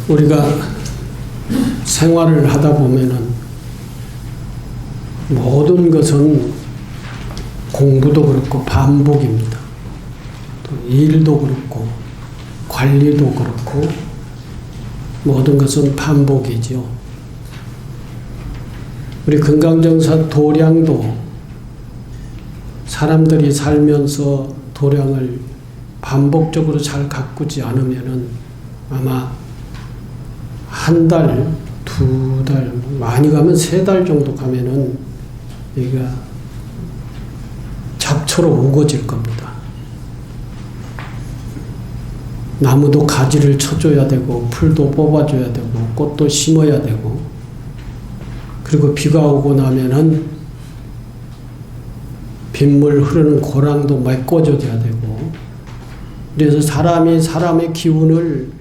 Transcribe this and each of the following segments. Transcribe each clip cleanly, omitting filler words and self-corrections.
우리가 생활을 하다 보면은 모든 것은 공부도 그렇고 반복입니다. 또 일도 그렇고 관리도 그렇고 모든 것은 반복이죠. 우리 금강정사 도량도 사람들이 살면서 도량을 반복적으로 잘 가꾸지 않으면은 아마 한 달, 두 달, 많이 가면 세 달 정도 가면은 여기가 잡초로 우거질 겁니다. 나무도 가지를 쳐줘야 되고, 풀도 뽑아줘야 되고, 꽃도 심어야 되고, 그리고 비가 오고 나면은 빗물 흐르는 고랑도 메꿔줘야 되고, 그래서 사람이 사람의 기운을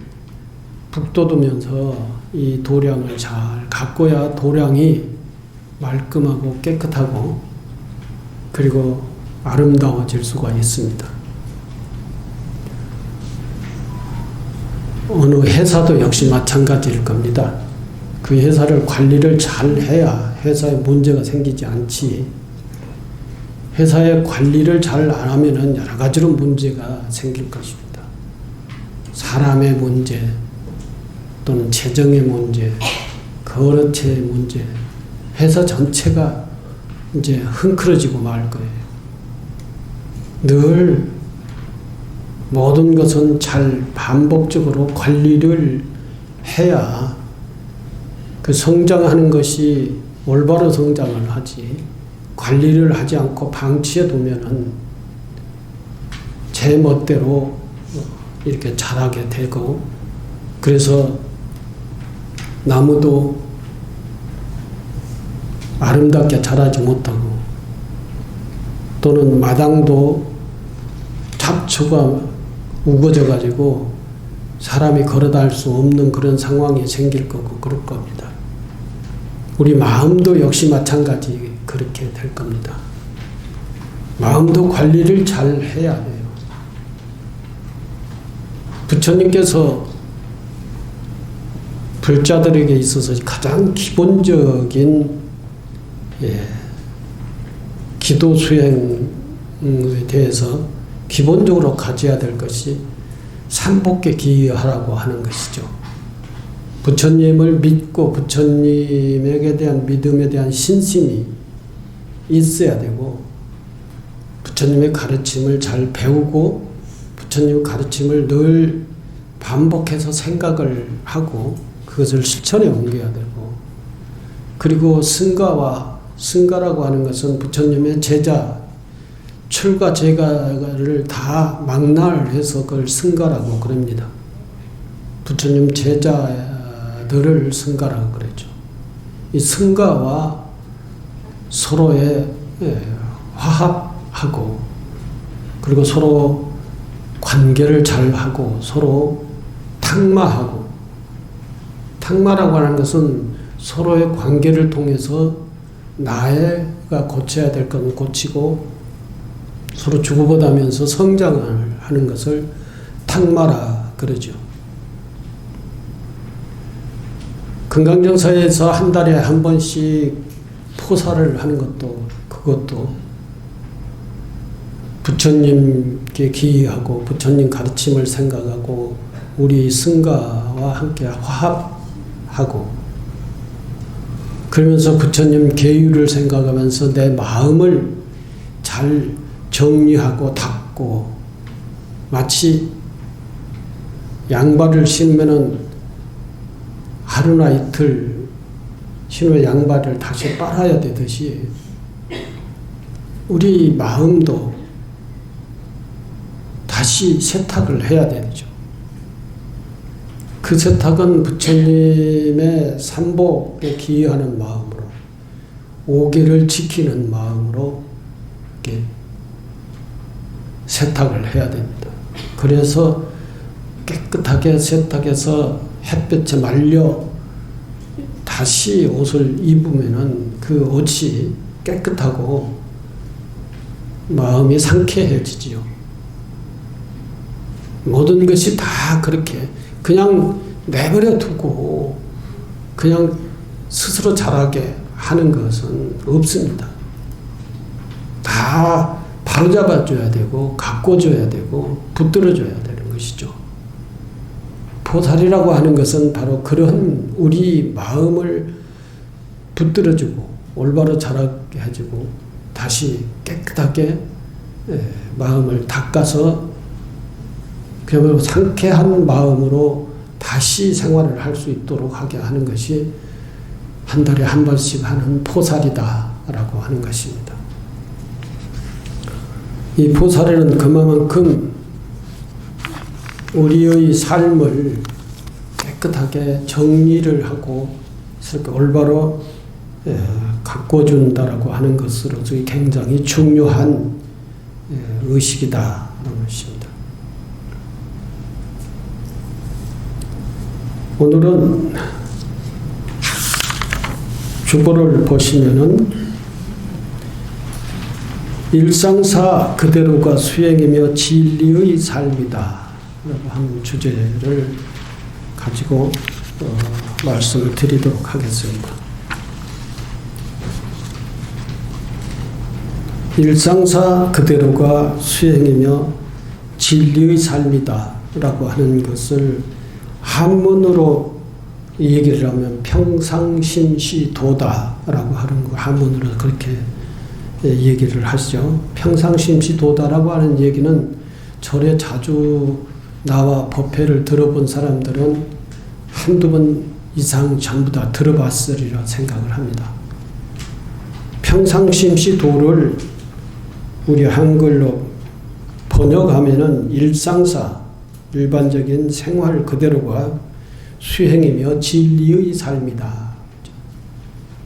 북돋우면서 이 도량을 잘 가꿔야 도량이 말끔하고 깨끗하고 그리고 아름다워질 수가 있습니다. 어느 회사도 역시 마찬가지일 겁니다. 그 회사를 관리를 잘 해야 회사에 문제가 생기지 않지. 회사의 관리를 잘 안 하면은 여러 가지로 문제가 생길 것입니다. 사람의 문제, 또는 재정의 문제, 거래처의 문제, 회사 전체가 이제 흥크러지고 말 거예요. 늘 모든 것은 잘 반복적으로 관리를 해야 그 성장하는 것이 올바로 성장을 하지, 관리를 하지 않고 방치해 두면은 제 멋대로 이렇게 자라게 되고, 그래서 나무도 아름답게 자라지 못하고, 또는 마당도 잡초가 우거져 가지고 사람이 걸어다닐 수 없는 그런 상황이 생길 거고 그럴 겁니다. 우리 마음도 역시 마찬가지 그렇게 될 겁니다. 마음도 관리를 잘 해야 돼요. 부처님께서 불자들에게 있어서 가장 기본적인 기도 수행에 대해서 기본적으로 가져야 될 것이 삼복에 기하라고 하는 것이죠. 부처님을 믿고 부처님에게 대한 믿음에 대한 신심이 있어야 되고, 부처님의 가르침을 잘 배우고 부처님 가르침을 늘 반복해서 생각을 하고 그것을 실천에 옮겨야 되고, 그리고 승가라고 하는 것은 부처님의 제자, 출가 제가를 다 망라해서 그걸 승가라고 그럽니다. 부처님 제자들을 승가라고 그랬죠. 이 승가와 서로의 화합하고, 그리고 서로 관계를 잘하고 서로 탁마하고, 탁마라고 하는 것은 서로의 관계를 통해서 나가 고쳐야 될 건 고치고 서로 주고받으면서 성장을 하는 것을 탁마라 그러죠. 금강정사에서 한 달에 한 번씩 포사를 하는 것도, 그것도 부처님께 기이하고 부처님 가르침을 생각하고 우리 승가와 함께 화합하고, 그러면서 부처님 계율을 생각하면서 내 마음을 잘 정리하고 닦고, 마치 양발을 신으면은 하루나 이틀 신으면 양발을 다시 빨아야 되듯이 우리 마음도 다시 세탁을 해야 되죠. 그 세탁은 부처님의 삼복에 기여하는 마음으로, 오계를 지키는 마음으로 이렇게 세탁을 해야 됩니다. 그래서 깨끗하게 세탁해서 햇볕에 말려 다시 옷을 입으면은 그 옷이 깨끗하고 마음이 상쾌해지지요. 모든 것이 다 그렇게 그냥 내버려 두고 그냥 스스로 자라게 하는 것은 없습니다. 다 바로잡아줘야 되고 가꿔줘야 되고 붙들어줘야 되는 것이죠. 보살이라고 하는 것은 바로 그런 우리 마음을 붙들어주고 올바로 자라게 해주고 다시 깨끗하게 마음을 닦아서 그야말로 상쾌한 마음으로 다시 생활을 할 수 있도록 하게 하는 것이 한 달에 한 번씩 하는 포살이다라고 하는 것입니다. 이 포살에는 그만큼 우리의 삶을 깨끗하게 정리를 하고 올바로 가꿔준다라고 하는 것으로서 굉장히 중요한 의식이다라는 것입니다. 오늘은 주보를 보시면은 일상사 그대로가 수행이며 진리의 삶이다 라고 하는 주제를 가지고 말씀을 드리도록 하겠습니다. 일상사 그대로가 수행이며 진리의 삶이다 라고 하는 것을 한문으로 얘기를 하면 평상심시도다라고 하는 거 한문으로 그렇게 얘기를 하죠. 평상심시도다라고 하는 얘기는 절에 자주 나와 법회를 들어본 사람들은 한두 번 이상 전부 다 들어봤으리라 생각을 합니다. 평상심시도를 우리 한글로 번역하면은 일상사, 일반적인 생활 그대로가 수행이며 진리의 삶이다.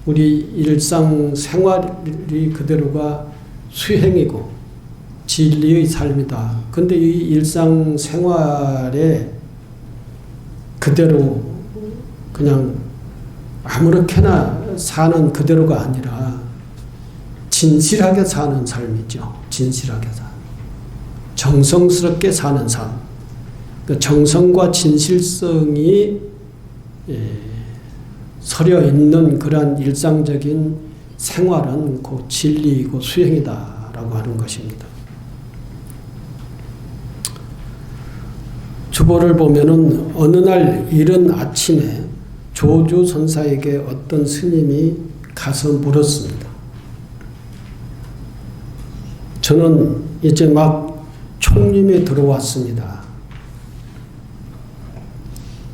우리 일상 생활이 그대로가 수행이고 진리의 삶이다. 근데 이 일상 생활에 그대로 그냥 아무렇게나 사는 그대로가 아니라 진실하게 사는 삶이죠. 진실하게 사는. 정성스럽게 사는 삶. 그 정성과 진실성이 서려 있는 그러한 일상적인 생활은 곧 진리이고 수행이다라고 하는 것입니다. 주보를 보면은 어느 날 이른 아침에 조주 선사에게 어떤 스님이 가서 물었습니다. 저는 이제 막 총림에 들어왔습니다.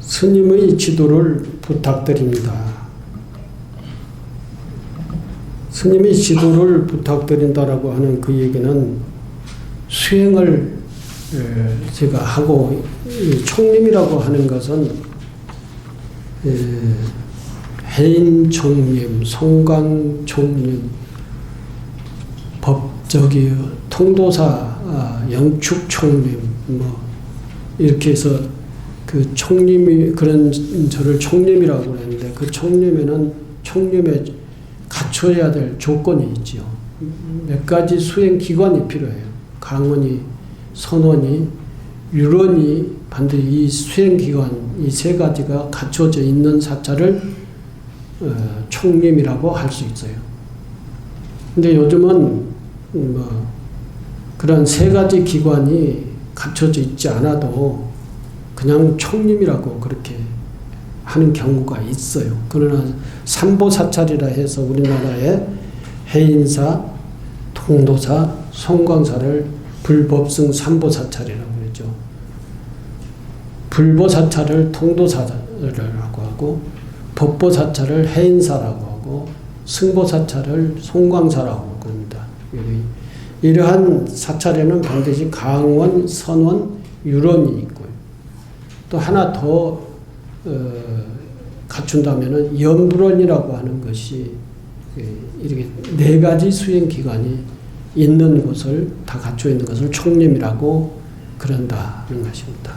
스님의 지도를 부탁드립니다. 스님의 지도를 부탁드린다라고 하는 그 얘기는 수행을 제가 하고 총림이라고 하는 것은 해인 총림, 송강 총림, 통도사 영축 총림 뭐 이렇게 해서 그 총림이 그런 저를 총림이라고 그러는데 그 총림에는 총림에 갖춰야 될 조건이 있지요. 몇 가지 수행 기관이 필요해요. 강원이, 선원이, 유론이 반드시 이 수행 기관 이 세 가지가 갖춰져 있는 사찰을 총림이라고 할 수 있어요. 근데 요즘은 뭐 그런 세 가지 기관이 갖춰져 있지 않아도 그냥 총림이라고 그렇게 하는 경우가 있어요. 그러나 삼보사찰이라 해서 우리나라에 해인사, 통도사, 송광사를 불법승 삼보사찰이라고 그러죠. 불보사찰을 통도사라고 하고 법보사찰을 해인사라고 하고 승보사찰을 송광사라고 합니다. 이러한 사찰에는 반드시 강원, 선원, 유론이 있고요. 또 하나 더 갖춘다면은 연불원이라고 하는 것이 이렇게 네 가지 수행 기관이 있는 곳을 다 갖춰 있는 것을 총림이라고 그런다는 것입니다.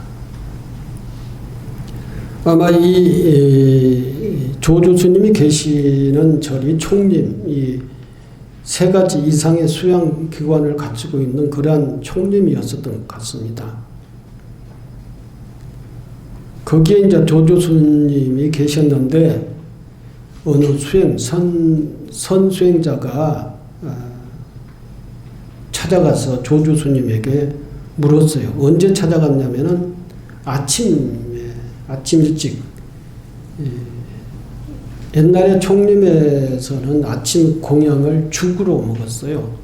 아마 이 조주 스님이 계시는 절이 총림, 이 세 가지 이상의 수양 기관을 갖추고 있는 그러한 총림이었었던 것 같습니다. 거기에 이제 조주스님이 계셨는데 어느 선수행자가 찾아가서 조주스님에게 물었어요. 언제 찾아갔냐면은 아침 일찍. 옛날에 총림에서는 아침 공양을 죽으로 먹었어요.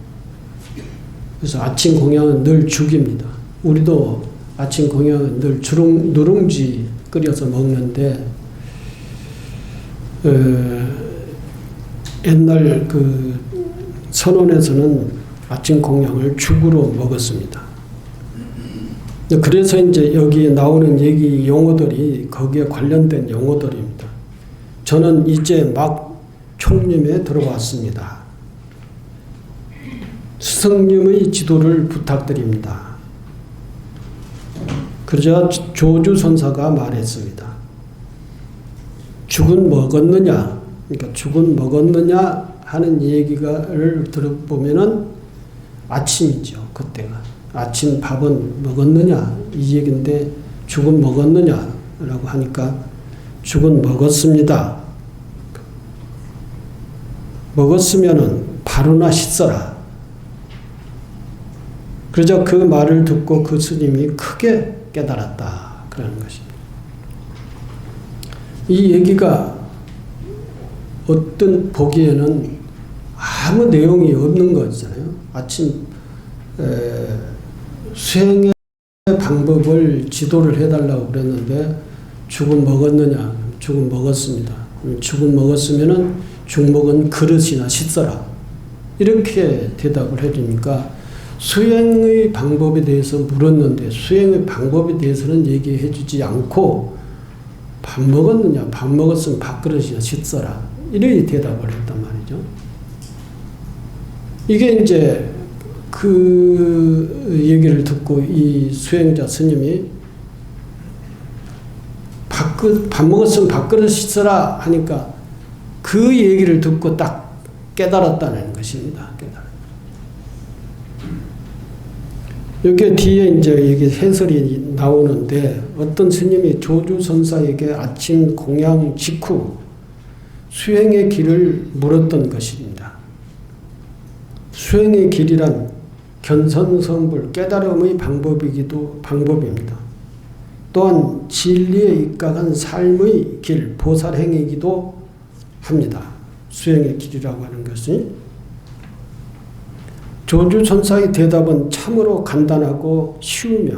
그래서 아침 공양은 늘 죽입니다. 우리도 아침 공양은 늘 누룽지 끓여서 먹는데 옛날 그 선원에서는 아침 공양을 죽으로 먹었습니다. 그래서 이제 여기 나오는 얘기 용어들이 거기에 관련된 용어들입니다. 저는 이제 막 총림에 들어왔습니다. 스승님의 지도를 부탁드립니다. 그러자 조주선사가 말했습니다. 죽은 먹었느냐? 그러니까 죽은 먹었느냐 하는 얘기를 들어보면은 아침이죠. 그때가. 아침 밥은 먹었느냐? 이 얘기인데 죽은 먹었느냐라고 하니까 죽은 먹었습니다. 먹었으면은 바로나 씻어라. 그러자 그 말을 듣고 그 스님이 크게 깨달았다. 그러는 것입니다. 이 얘기가 어떤 보기에는 아무 내용이 없는 거잖아요. 아침 수행의 방법을 지도를 해달라고 그랬는데 죽은 먹었느냐? 죽은 먹었습니다. 죽은 먹었으면은 죽 먹은 그릇이나 씻어라. 이렇게 대답을 해주니까 수행의 방법에 대해서 물었는데 수행의 방법에 대해서는 얘기해 주지 않고 밥 먹었느냐? 밥 먹었으면 밥그릇이나 씻어라. 이렇게 대답을 했단 말이죠. 이게 이제 그 얘기를 듣고 이 수행자 스님이 밥 먹었으면 밥그릇 씻어라 하니까 그 얘기를 듣고 딱 깨달았다는 것입니다. 여기 뒤에 이제 여기 해설이 나오는데 어떤 스님이 조주선사에게 아침 공양 직후 수행의 길을 물었던 것입니다. 수행의 길이란 견선성불 깨달음의 방법입니다. 또한 진리에 입각한 삶의 길, 보살행이기도 합니다. 수행의 길이라고 하는 것이. 조주선사의 대답은 참으로 간단하고 쉬우며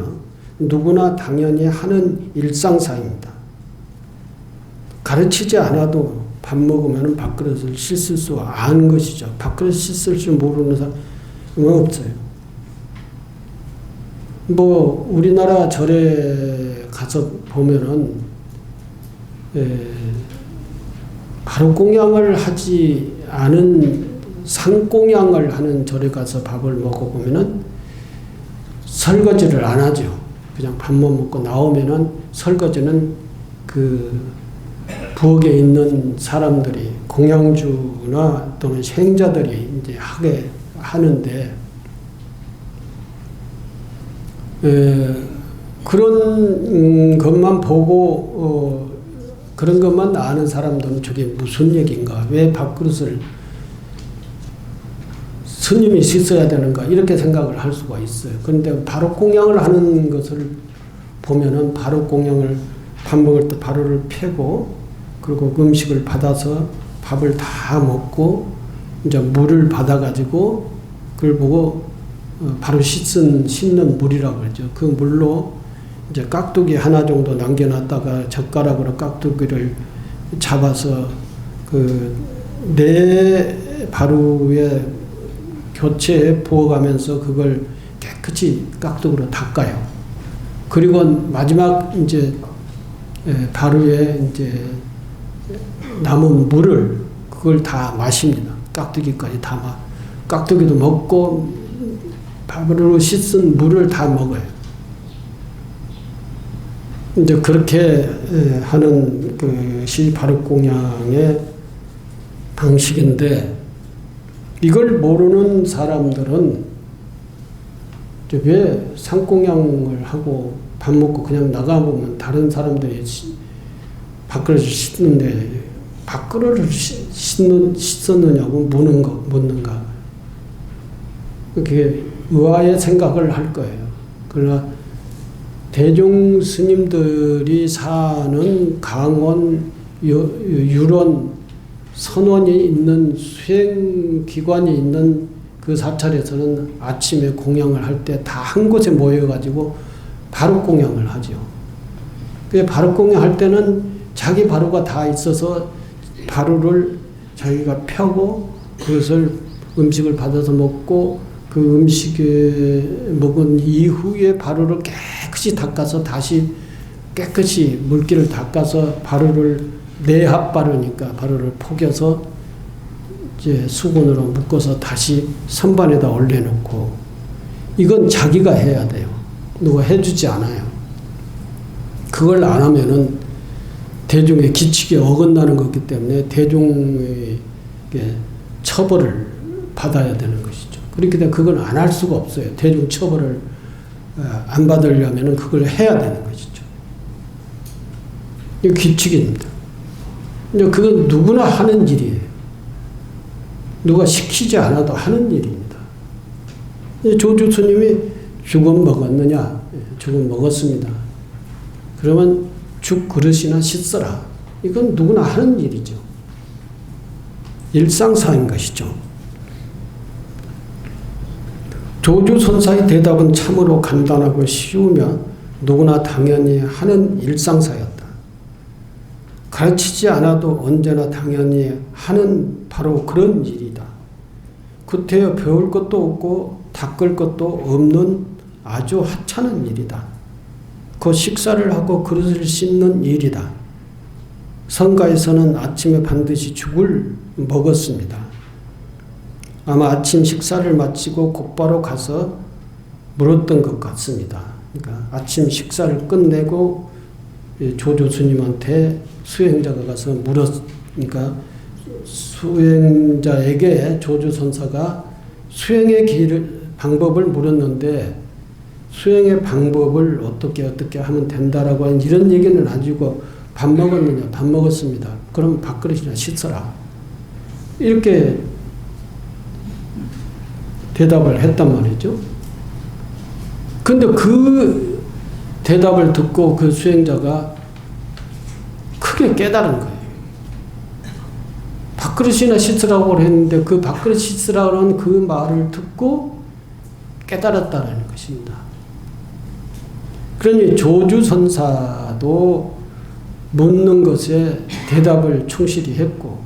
누구나 당연히 하는 일상사입니다. 가르치지 않아도 밥 먹으면 밥그릇을 씻을 수 아는 것이죠. 밥그릇 씻을 줄 모르는 사람은 없어요. 뭐 우리나라 절에 가서 보면은 바로 공양을 하지 않은 상공양을 하는 절에 가서 밥을 먹어보면은 설거지를 안 하죠. 그냥 밥만 먹고 나오면은 설거지는 그 부엌에 있는 사람들이 공양주나 또는 행자들이 이제 하게 하는데 그런 것만 보고 그런 것만 아는 사람들은 저게 무슨 얘기인가? 왜 밥그릇을 스님이 씻어야 되는가? 이렇게 생각을 할 수가 있어요. 그런데 바로 공양을 하는 것을 보면은 바로 공양을 밥 먹을 때 바로를 펴고 그리고 음식을 받아서 밥을 다 먹고 이제 물을 받아가지고 그걸 보고 바로 씻는 물이라고 그러죠. 그 물로 이제 깍두기 하나 정도 남겨놨다가 젓가락으로 깍두기를 잡아서 그 네 바루에 교체해 부어가면서 그걸 깨끗이 깍두기로 닦아요. 그리고 마지막 이제 바루에 이제 남은 물을 그걸 다 마십니다. 깍두기까지 다 깍두기도 먹고 밥으로 씻은 물을 다 먹어요. 이제 그렇게 하는 것이 바루공양의 방식인데 이걸 모르는 사람들은 왜 상공양을 하고 밥 먹고 그냥 나가보면 다른 사람들이 밥그릇을 씻는데 밥그릇을 씻었느냐고 묻는가. 그렇게 의아의 생각을 할 거예요. 그러나 대종 스님들이 사는 강원, 유론, 선원이 있는 수행기관이 있는 그 사찰에서는 아침에 공양을 할 때 다 한 곳에 모여가지고 바로 공양을 하죠. 그 바로 공양할 때는 자기 바로가 다 있어서 바로를 자기가 펴고 그것을 음식을 받아서 먹고 그 음식에 먹은 이후에 바로를 깨끗이 닦아서 다시 깨끗이 물기를 닦아서 바로를 내합바로니까 바로를 포개서 이제 수건으로 묶어서 다시 선반에다 올려놓고 이건 자기가 해야 돼요. 누가 해주지 않아요. 그걸 안 하면은 대중의 기칙에 어긋나는 거기 때문에 대중의 처벌을 받아야 되는 것이죠. 그렇기 때문에 그건 안 할 수가 없어요. 대중 처벌을 안 받으려면은 그걸 해야 되는 것이죠. 이 규칙입니다. 그건 누구나 하는 일이에요. 누가 시키지 않아도 하는 일입니다. 조주 스님이 죽은 먹었느냐? 죽은 먹었습니다. 그러면 죽 그릇이나 씻어라. 이건 누구나 하는 일이죠. 일상사인 것이죠. 조주 선사의 대답은 참으로 간단하고 쉬우며 누구나 당연히 하는 일상사였다. 가르치지 않아도 언제나 당연히 하는 바로 그런 일이다. 구태여 배울 것도 없고 닦을 것도 없는 아주 하찮은 일이다. 곧 식사를 하고 그릇을 씻는 일이다. 성가에서는 아침에 반드시 죽을 먹었습니다. 아마 아침 식사를 마치고 곧바로 가서 물었던 것 같습니다. 그러니까 아침 식사를 끝내고 조조 스님한테 수행자가 가서 물었으니까 수행자에게 조조 선사가 수행의 방법을 물었는데 수행의 방법을 어떻게 하면 된다라고 하는 이런 얘기는 안 주고 밥 먹었느냐? 밥 먹었습니다. 그럼 밥그릇이나 씻어라. 이렇게 대답을 했단 말이죠. 근데 그 대답을 듣고 그 수행자가 크게 깨달은 거예요. 밥그릇이나 씻으라고 했는데 그 밥그릇 씻으라고 하는 그 말을 듣고 깨달았다는 것입니다. 그러니 조주선사도 묻는 것에 대답을 충실히 했고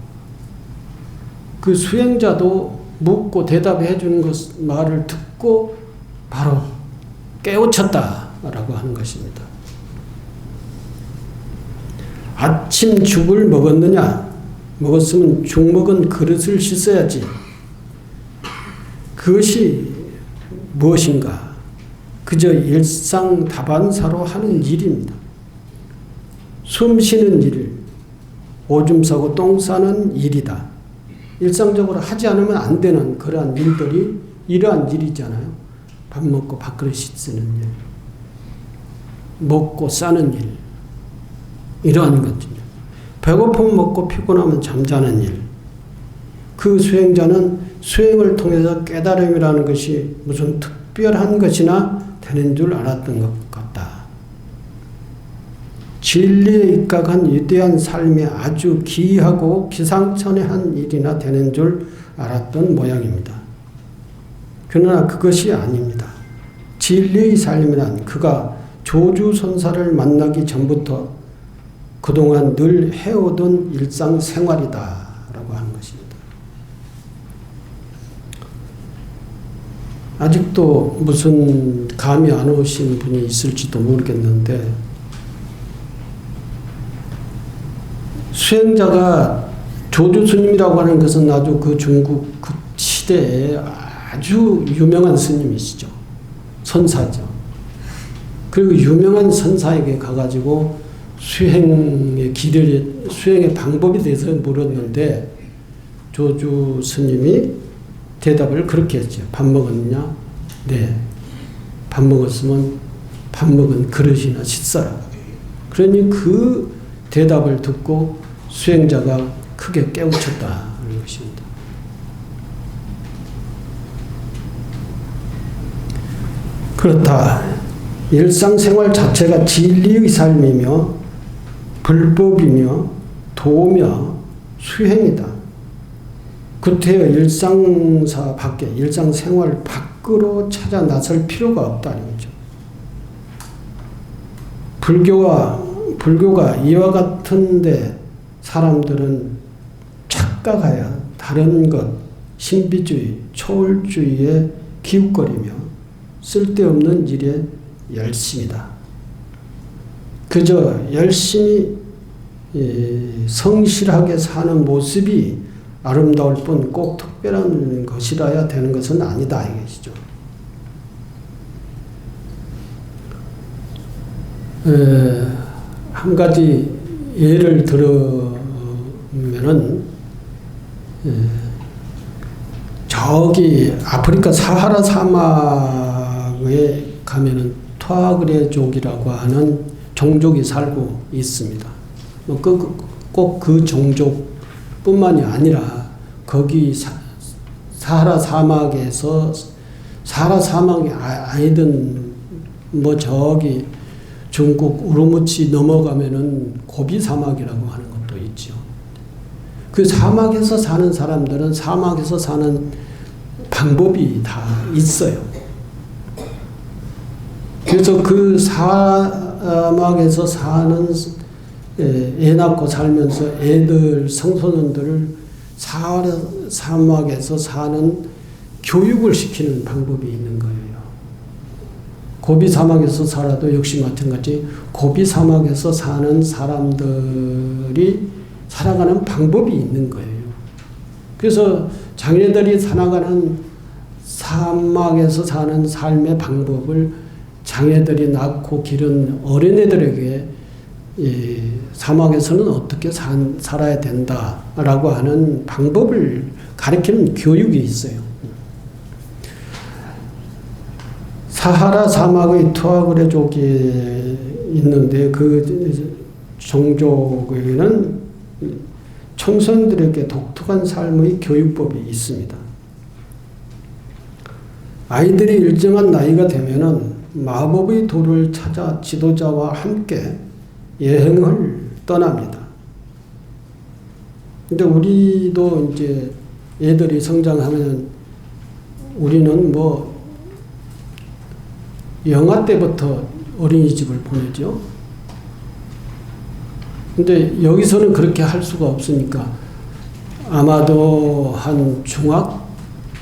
그 수행자도 묻고 대답해 주는 말을 듣고 바로 깨우쳤다라고 하는 것입니다. 아침 죽을 먹었느냐? 먹었으면 죽 먹은 그릇을 씻어야지. 그것이 무엇인가? 그저 일상 다반사로 하는 일입니다. 숨 쉬는 일, 오줌 싸고 똥 싸는 일이다. 일상적으로 하지 않으면 안 되는 그러한 일들이 이러한 일이잖아요. 밥 먹고 밥그릇 씻는 일, 먹고 싸는 일, 이러한 것입니다. 배고프면 먹고 피곤하면 잠자는 일. 그 수행자는 수행을 통해서 깨달음이라는 것이 무슨 특별한 것이나 되는 줄 알았던 것 같다. 진리에 입각한 위대한 삶이 아주 기이하고 기상천외한 일이나 되는 줄 알았던 모양입니다. 그러나 그것이 아닙니다. 진리의 삶이란 그가 조주선사를 만나기 전부터 그동안 늘 해오던 일상생활이다라고 하는 것입니다. 아직도 무슨 감이 안 오신 분이 있을지도 모르겠는데 수행자가 조주스님이라고 하는 것은 아주 그 중국 그 시대에 아주 유명한 스님이시죠. 선사죠. 그리고 유명한 선사에게 가가지고 수행의 길을, 수행의 방법에 대해서 물었는데 조주 스님이 대답을 그렇게 했죠. 밥 먹었느냐? 네. 밥 먹었으면 밥 먹은 그릇이나 씻어라. 그러니 그 대답을 듣고 수행자가 크게 깨우쳤다는 것입니다. 그렇다. 일상생활 자체가 진리의 삶이며 불법이며 도며 수행이다. 구태여 일상사 밖에, 일상생활 밖으로 찾아 나설 필요가 없다는 거죠. 불교가 이와 같은데 사람들은 착각하여 다른 것, 신비주의, 초월주의에 기웃거리며 쓸데없는 일에 열심이다. 그저 열심히 성실하게 사는 모습이 아름다울 뿐 꼭 특별한 것이라야 되는 것은 아니다 이것이죠. 한 가지 예를 들으면은 저기 아프리카 사하라 사막에 가면은 투아그레족이라고 하는 종족이 살고 있습니다. 꼭 그 종족뿐만이 아니라 거기 사하라 사막에서 사하라 사막이 아니든 뭐 저기 중국 우르무치 넘어가면은 고비 사막이라고 하는 것도 있죠. 그 사막에서 사는 사람들은 사막에서 사는 방법이 다 있어요. 그래서 그 사막에서 사는 애 낳고 살면서 애들 청소년들을 사하라 사막에서 사는 교육을 시키는 방법이 있는 거예요. 고비 사막에서 살아도 역시 마찬가지 고비 사막에서 사는 사람들이 살아가는 방법이 있는 거예요. 그래서 자기네들이 살아가는 사막에서 사는 삶의 방법을 자기네들이 낳고 기른 어린애들에게 사막에서는 어떻게 살아야 된다라고 하는 방법을 가르치는 교육이 있어요. 사하라 사막의 투아그레족이 있는데 그 종족에는 청소년들에게 독특한 삶의 교육법이 있습니다. 아이들이 일정한 나이가 되면은 마법의 도를 찾아 지도자와 함께 여행을 떠납니다. 근데 우리도 이제 애들이 성장하면 우리는 뭐 영아 때부터 어린이집을 보내죠. 근데 여기서는 그렇게 할 수가 없으니까 아마도 한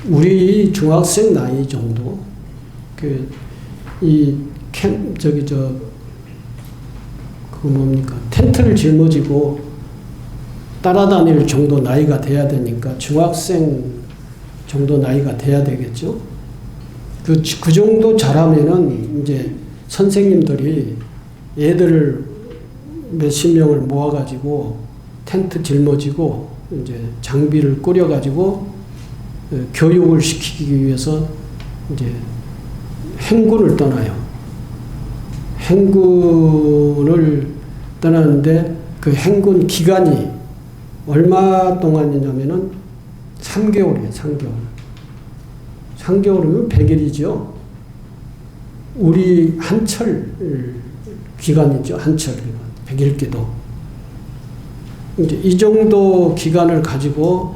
우리 중학생 나이 정도, 텐트를 짊어지고 따라다닐 정도 나이가 돼야 되니까 중학생 정도 나이가 돼야 되겠죠. 그 정도 자라면은 이제 선생님들이 애들을 몇십 명을 모아가지고 텐트 짊어지고 이제 장비를 꾸려가지고 교육을 시키기 위해서 이제 행군을 떠나요. 행군을 떠나는데 그 행군 기간이 얼마 동안이냐면은 3개월이에요, 3개월. 3개월이면 100일이죠. 우리 한철 기간이죠, 한철 기간. 100일기도. 이제 이 정도 기간을 가지고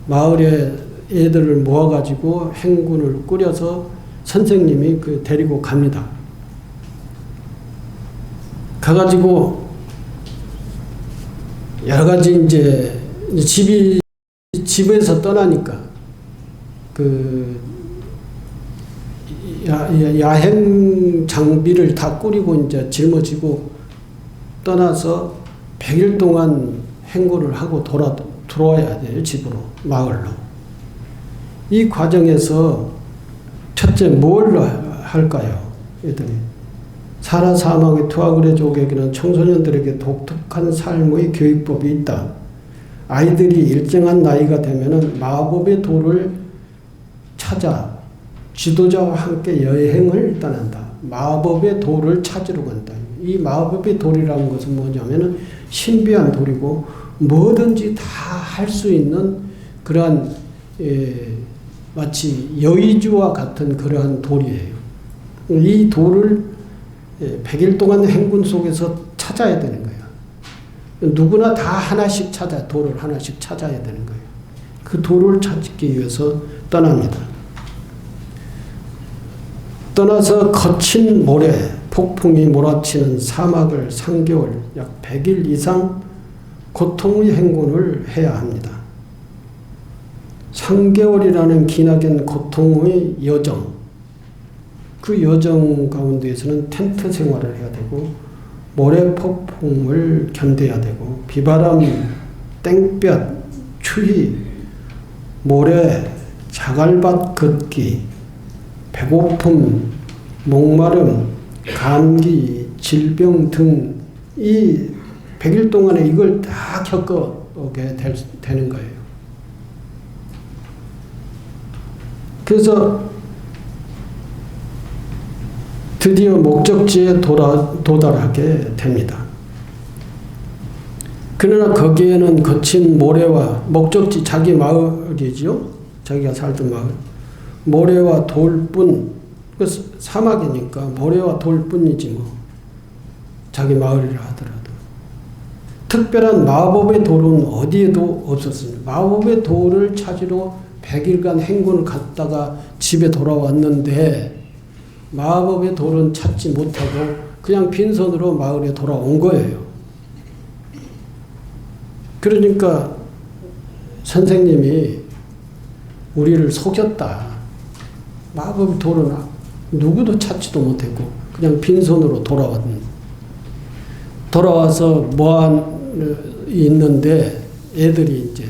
마을에 애들을 모아가지고 행군을 꾸려서 선생님이 데리고 갑니다. 가가지고 여러 가지 이제 집에서 떠나니까 야행 장비를 다 꾸리고 이제 짊어지고 떠나서 100일 동안 행군을 하고 들어와야 돼요, 집으로, 마을로. 이 과정에서 첫째 뭘 할까요, 애들이? 사하라 사막의 투아그레족에게는 청소년들에게 독특한 삶의 교육법이 있다. 아이들이 일정한 나이가 되면은 마법의 도를 찾아 지도자와 함께 여행을 떠난다. 마법의 돌을 찾으러 간다. 이 마법의 돌이라는 것은 뭐냐면은 신비한 돌이고 뭐든지 다 할 수 있는 그러한 마치 여의주와 같은 그러한 돌이에요. 이 돌을 100일 동안 행군 속에서 찾아야 되는 거예요. 누구나 다 하나씩 돌을 하나씩 찾아야 되는 거예요. 그 돌을 찾기 위해서 떠납니다. 떠나서 거친 모래, 폭풍이 몰아치는 사막을 3개월, 약 100일 이상 고통의 행군을 해야 합니다. 3개월이라는 기나긴 고통의 여정, 그 여정 가운데에서는 텐트 생활을 해야 되고 모래 폭풍을 견뎌야 되고 비바람, 땡볕, 추위, 모래, 자갈밭 걷기, 배고픔, 목마름, 감기, 질병 등 이 100일 동안에 이걸 다 겪어오게 되는 거예요. 그래서 드디어 목적지에 도달하게 됩니다. 그러나 거기에는 거친 모래와 목적지 자기 마을이죠. 자기가 살던 마을. 모래와 돌뿐, 사막이니까 모래와 돌뿐이지 뭐. 자기 마을이라 하더라도. 특별한 마법의 돌은 어디에도 없었습니다. 마법의 돌을 찾으러 100일간 행군을 갔다가 집에 돌아왔는데 마법의 돌은 찾지 못하고 그냥 빈손으로 마을에 돌아온 거예요. 그러니까 선생님이 우리를 속였다. 마법의 돌은 누구도 찾지도 못했고 그냥 빈손으로 돌아와서 있는데 애들이 이제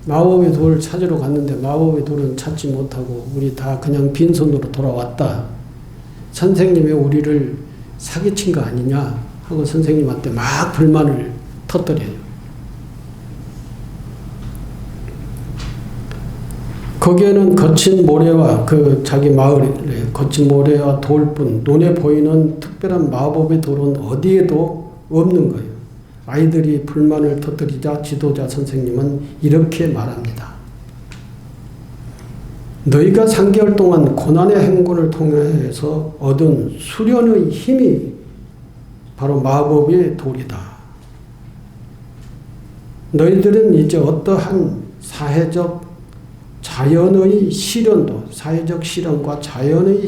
마법의 돌을 찾으러 갔는데 마법의 돌은 찾지 못하고 우리 다 그냥 빈손으로 돌아왔다. 선생님이 우리를 사기친 거 아니냐 하고 선생님한테 막 불만을 터뜨려요. 거기에는 거친 모래와 자기 마을에 거친 모래와 돌뿐 눈에 보이는 특별한 마법의 돌은 어디에도 없는 거예요. 아이들이 불만을 터뜨리자 지도자 선생님은 이렇게 말합니다. 너희가 3개월 동안 고난의 행군을 통해서 얻은 수련의 힘이 바로 마법의 돌이다. 너희들은 이제 어떠한 사회적 자연의 시련도, 사회적 시련과 자연의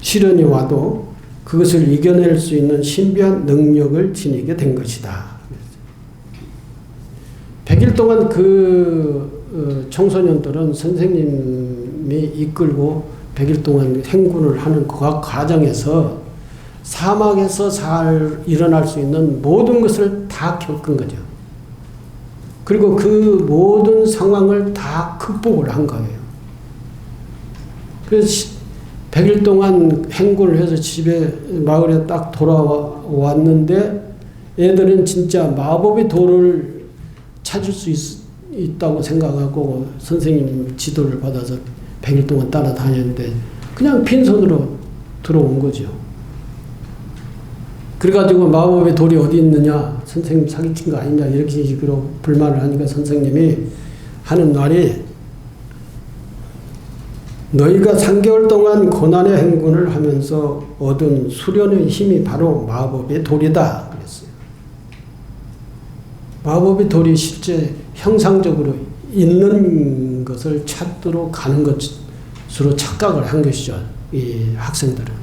시련이 와도 그것을 이겨낼 수 있는 신비한 능력을 지니게 된 것이다. 100일 동안 청소년들은 선생님이 이끌고 100일 동안 행군을 하는 그 과정에서 사막에서 일어날 수 있는 모든 것을 다 겪은 거죠. 그리고 그 모든 상황을 다 극복을 한 거예요. 그래서 100일 동안 행군을 해서 마을에 딱 돌아왔는데 애들은 진짜 마법의 돌을 찾을 수 있다고 생각하고 선생님 지도를 받아서 100일 동안 따라다녔는데 그냥 빈손으로 들어온 거죠. 그래가지고 마법의 돌이 어디 있느냐, 선생님 사기친 거 아니냐 이렇게 식으로 불만을 하니까 선생님이 하는 말이 너희가 3개월 동안 고난의 행군을 하면서 얻은 수련의 힘이 바로 마법의 돌이다 그랬어요. 마법의 돌이 실제 형상적으로 있는 것을 찾도록 가는 것으로 착각을 한 것이죠. 이 학생들은.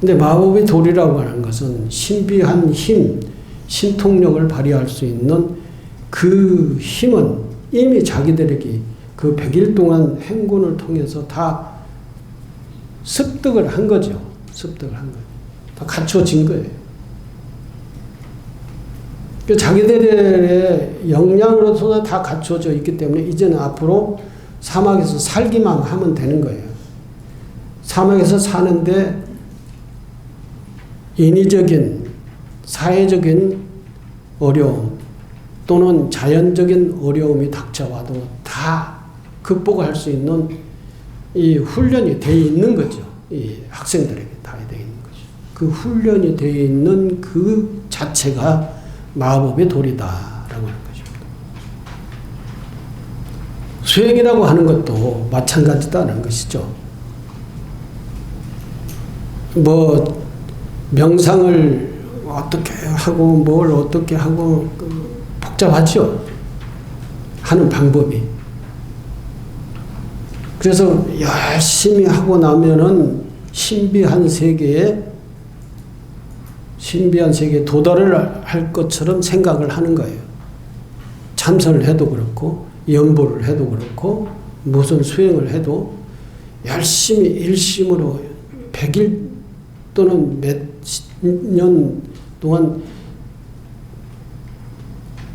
근데 마법의 돌이라고 하는 것은 신비한 힘, 신통력을 발휘할 수 있는 그 힘은 이미 자기들에게 그 100일 동안 행군을 통해서 다 습득을 한 거죠. 습득을 한 거예요. 다 갖춰진 거예요. 자기들의 역량으로서 다 갖춰져 있기 때문에 이제는 앞으로 사막에서 살기만 하면 되는 거예요. 사막에서 사는데 인위적인, 사회적인 어려움 또는 자연적인 어려움이 닥쳐와도 다 극복할 수 있는 이 훈련이 되어 있는 거죠. 이 학생들에게 다 되어 있는 거죠. 그 훈련이 되어 있는 그 자체가 마법의 도리다라고 하는 것입니다. 수행이라고 하는 것도 마찬가지다는 것이죠. 뭐 명상을 어떻게 하고 뭘 어떻게 하고 복잡하죠. 하는 방법이. 그래서 열심히 하고 나면은 신비한 세계에 도달을 할 것처럼 생각을 하는 거예요. 참선을 해도 그렇고 연보를 해도 그렇고 무슨 수행을 해도 열심히 일심으로 100일 또는 몇 년 동안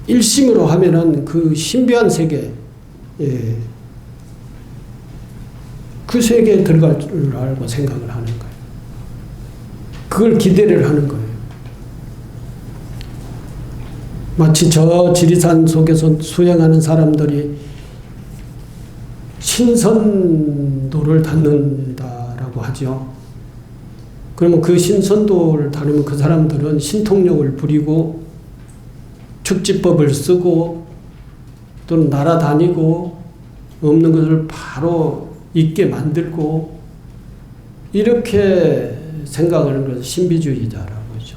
일심으로 하면은 그 신비한 세계, 그 세계에 들어갈 줄 알고 생각을 하는 거예요. 그걸 기대를 하는 거예요. 마치 저 지리산 속에서 수행하는 사람들이 신선도를 닿는다라고 하죠. 그러면 그 신선도를 다루면 그 사람들은 신통력을 부리고 축지법을 쓰고 또는 날아다니고 없는 것을 바로 있게 만들고 이렇게 생각하는 것을 신비주의자라고 하죠.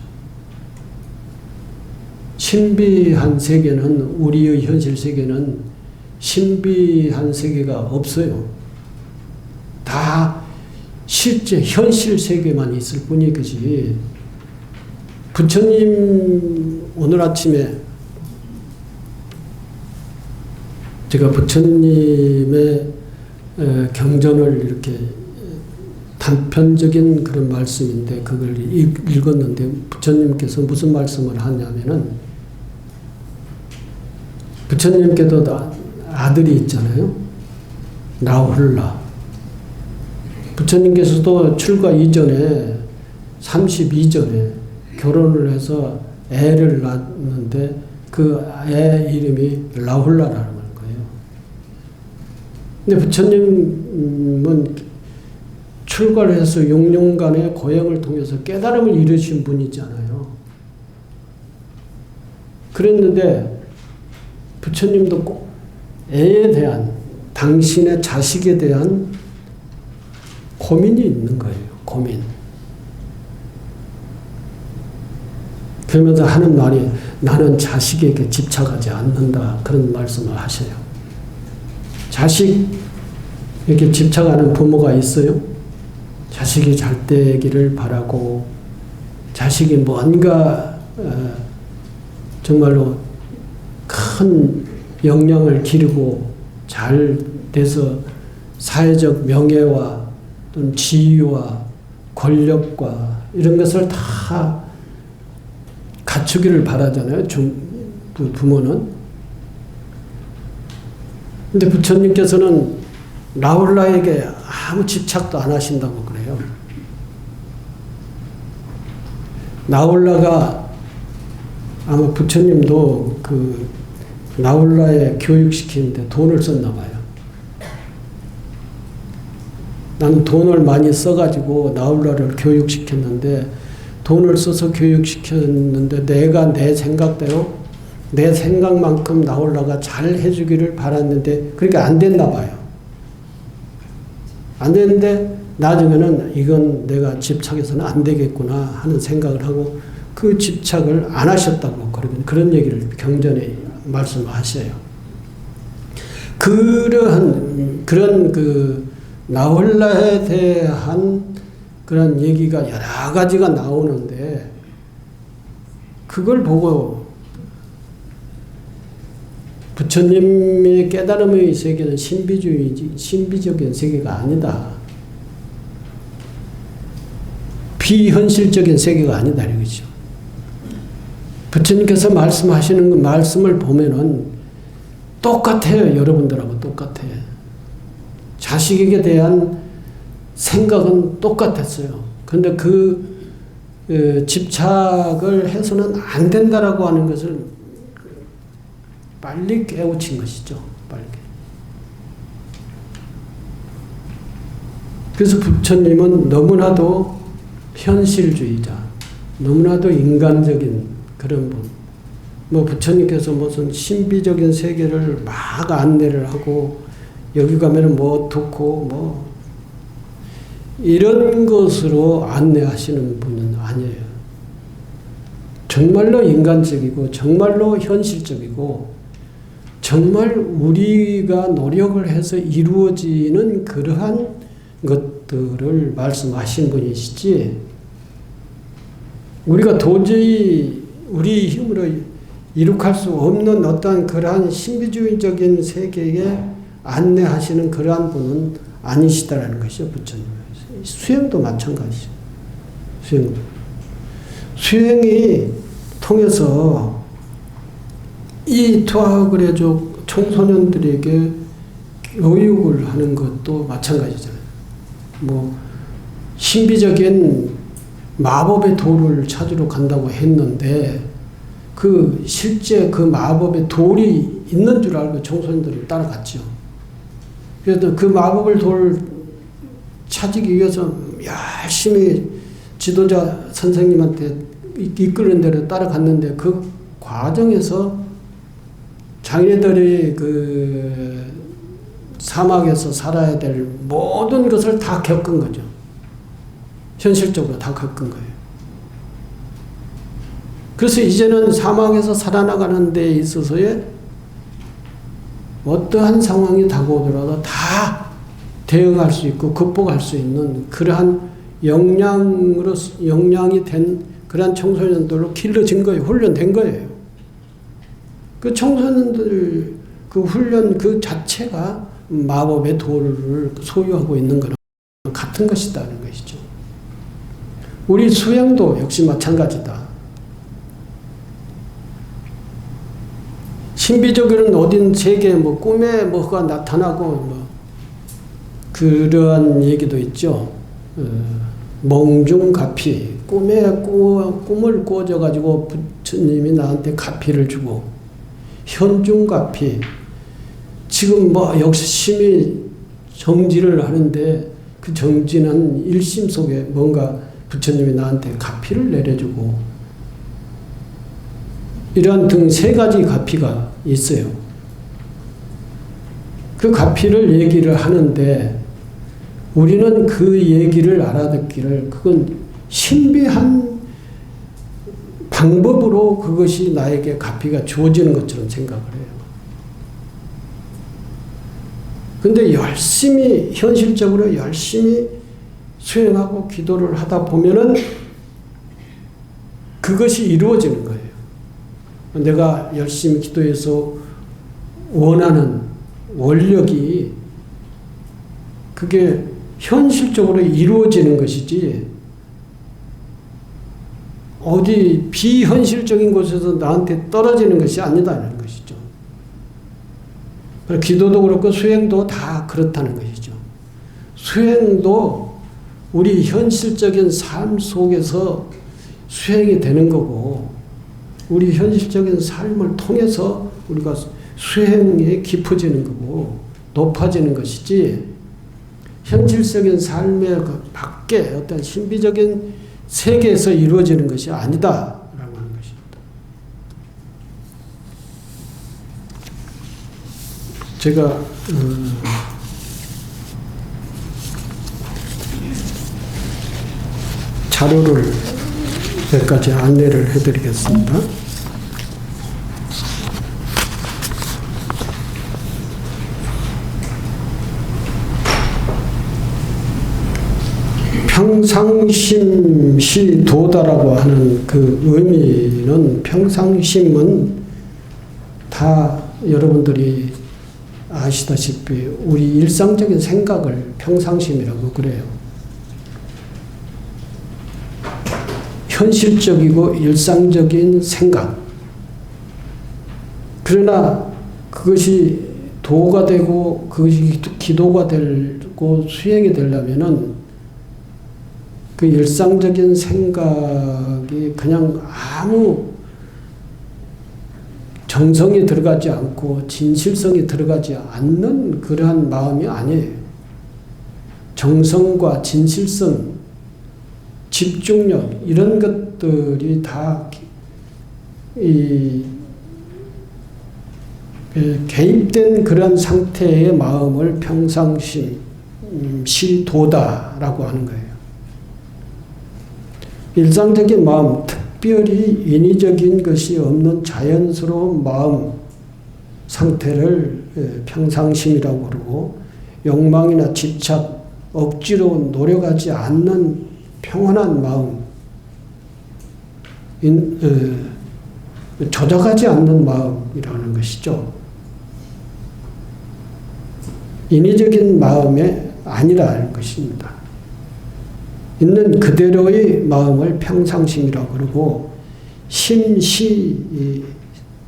신비한 세계는 우리의 현실 세계는 신비한 세계가 없어요. 다 실제 현실 세계만 있을 뿐이지. 부처님 오늘 아침에 제가 부처님의 경전을 이렇게 단편적인 그런 말씀인데 그걸 읽었는데 부처님께서 무슨 말씀을 하냐면은 부처님께도 아들이 있잖아요. 라훌라. 부처님께서도 출가 이전에 32전에 결혼을 해서 애를 낳았는데 그 애 이름이 라훌라라는 거예요. 근데 부처님은 출가를 해서 6년간의 고행을 통해서 깨달음을 이루신 분이잖아요. 그랬는데 부처님도 꼭 애에 대한 당신의 자식에 대한 고민이 있는 거예요. 고민. 그러면서 하는 말이 나는 자식에게 집착하지 않는다. 그런 말씀을 하셔요. 자식에게 집착하는 부모가 있어요? 자식이 잘 되기를 바라고 자식이 뭔가 정말로 큰 역량을 기르고 잘 돼서 사회적 명예와 또는 지위와 권력과 이런 것을 다 갖추기를 바라잖아요. 부모는. 근데 부처님께서는 라훌라에게 아무 집착도 안 하신다고 그래요. 라훌라가 아마 부처님도 그 라훌라에 교육시키는데 돈을 썼나 봐요. 나는 돈을 많이 써가지고 라훌라를 교육시켰는데 돈을 써서 교육시켰는데 내가 내 생각대로 내 생각만큼 라훌라가 잘 해주기를 바랐는데 그렇게 안 됐나 봐요. 안 됐는데 나중에는 이건 내가 집착해서는 안 되겠구나 하는 생각을 하고 그 집착을 안 하셨다고 그런 얘기를 경전에 말씀하셔요. 그런 그 라훌라에 대한 그런 얘기가 여러 가지가 나오는데 그걸 보고 부처님의 깨달음의 세계는 신비적인 세계가 아니다. 비현실적인 세계가 아니다 이거죠. 부처님께서 말씀하시는 그 말씀을 보면은 똑같아요. 여러분들하고 똑같아요. 자식에게 대한 생각은 똑같았어요. 그런데 그 집착을 해서는 안 된다라고 하는 것을 빨리 깨우친 것이죠. 빨리. 그래서 부처님은 너무나도 현실주의자, 너무나도 인간적인 그런 분. 부처님께서 무슨 신비적인 세계를 막 안내를 하고 여기 가면은 뭐 어떻고 이런 것으로 안내하시는 분은 아니에요. 정말로 인간적이고 정말로 현실적이고 정말 우리가 노력을 해서 이루어지는 그러한 것들을 말씀하신 분이시지, 우리가 도저히 우리 힘으로 이룩할 수 없는 어떠한 그러한 신비주의적인 세계에 안내하시는 그러한 분은 아니시다라는 것이죠, 부처님. 수행도 마찬가지죠. 수행이 통해서 이 투하거래족 청소년들에게 교육을 하는 것도 마찬가지잖아요. 신비적인 마법의 돌을 찾으러 간다고 했는데 실제 그 마법의 돌이 있는 줄 알고 청소년들이 따라갔죠. 그래서 그 마법의 돌을 찾기 위해서 열심히 지도자 선생님한테 이끄는 대로 따라갔는데 그 과정에서 자기네들이 그 사막에서 살아야 될 모든 것을 다 겪은 거죠. 현실적으로 다 겪은 거예요. 그래서 이제는 사막에서 살아나가는 데 있어서의 어떠한 상황이 다가오더라도 다 대응할 수 있고 극복할 수 있는 그러한 역량이 된 그러한 청소년들로 길러진 거예요. 훈련된 거예요. 그 청소년들 그 훈련 그 자체가 마법의 도를 소유하고 있는 거랑 같은 것이다는 것이죠. 우리 수행도 역시 마찬가지다. 신비적으로는 어딘 세계에 꿈에 뭐가 나타나고 그러한 얘기도 있죠. 몽중가피, 꿈을 꾸어져가지고 부처님이 나한테 가피를 주고, 현중가피, 지금 열심히 정지를 하는데 그 정진한 일심 속에 뭔가 부처님이 나한테 가피를 내려주고, 이러한 등 세 가지 가피가 있어요. 그 가피를 얘기를 하는데 우리는 그 얘기를 알아듣기를 그건 신비한 방법으로 그것이 나에게 가피가 주어지는 것처럼 생각을 해요. 근데 열심히 현실적으로 열심히 수행하고 기도를 하다 보면은 그것이 이루어지는 거예요. 내가 열심히 기도해서 원하는 원력이 그게 현실적으로 이루어지는 것이지 어디 비현실적인 곳에서 나한테 떨어지는 것이 아니다는 것이죠. 기도도 그렇고 수행도 다 그렇다는 것이죠. 수행도 우리 현실적인 삶 속에서 수행이 되는 거고, 우리 현실적인 삶을 통해서 우리가 수행에 깊어지는 거고 높아지는 것이지, 현실적인 삶의 그 밖에 어떤 신비적인 세계에서 이루어지는 것이 아니다라고 하는 것입니다. 제가 자료를 몇 가지 안내를 해드리겠습니다. 평상심시 도다라고 하는 그 의미는, 평상심은 다 여러분들이 아시다시피 우리 일상적인 생각을 평상심이라고 그래요. 현실적이고 일상적인 생각. 그러나 그것이 도가 되고 그것이 기도가 되고 수행이 되려면은 그 일상적인 생각이 그냥 아무 정성이 들어가지 않고 진실성이 들어가지 않는 그러한 마음이 아니에요. 정성과 진실성, 집중력 이런 것들이 다 개입된 그런 상태의 마음을 평상심, 시도다라고 하는 거예요. 일상적인 마음, 특별히 인위적인 것이 없는 자연스러운 마음 상태를 평상심이라고 그러고, 욕망이나 집착, 억지로 노력하지 않는 평온한 마음, 조작하지 않는 마음이라는 것이죠. 인위적인 마음이 아니라는 것입니다. 있는 그대로의 마음을 평상심이라고 그러고,